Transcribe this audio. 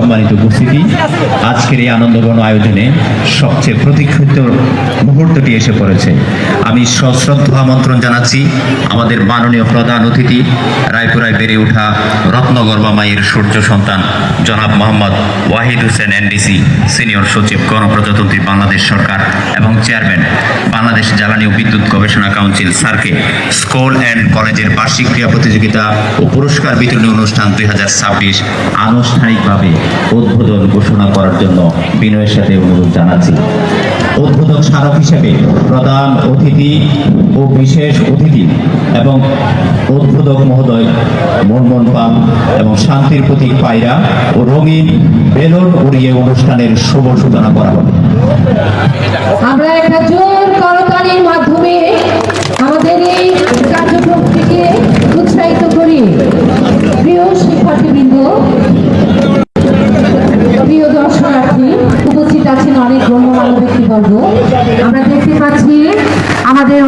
সম্মানিত উপস্থিতি, আজকের এই আনন্দঘন আয়োজনে সবচেয়ে প্রতীক্ষিত মুহূর্তটি এসে পড়েছে। আমি সশ্রদ্ধ আমন্ত্রণ জানাচ্ছি আমাদের মাননীয় প্রধান অতিথি, রায়পুরায় বেড়ে ওঠা রত্নগর্ভা মায়ের সূর্য সন্তান জনাব মোহাম্মদ ওয়াহিদ হোসেন এনডিসি, সিনিয়র সচিব গণপ্রজাতন্ত্রী বাংলাদেশ সরকার এবং চেয়ারম্যান বাংলাদেশ জ্বালানি ও বিদ্যুৎ গবেষণা কাউন্সিল স্যারকে স্কুল অ্যান্ড কলেজের বার্ষিক ক্রীড়া প্রতিযোগিতা ও পুরস্কার বিতরণী অনুষ্ঠান 2026 আনুষ্ঠানিকভাবে উদ্বোধন ঘোষণা করার জন্য বিনয়ের সাথে অনুরোধ জানাচ্ছি। উদ্বোধক স্মারক হিসেবে প্রধান অতিথি ও বিশেষ অতিথি এবং উদ্বোধক মহোদয় মনমোহন পাল এবং শান্তির প্রতীক পায়রা ও রঙিন বেলুন উড়িয়ে অনুষ্ঠানের শুভ সূচনা করা হবে। আমরা একটা জোর করতালির মাধ্যমে আমাদের এই কার্যক্রমটিকে উৎসাহিত করি। প্রিয় শিক্ষার্থীবৃন্দ, প্রিয় দর্শনার্থী, উপস্থিত আছেন অনেক গণ্যমান্য ব্যক্তিবর্গ। আমরা দেখতে পাচ্ছি আমাদের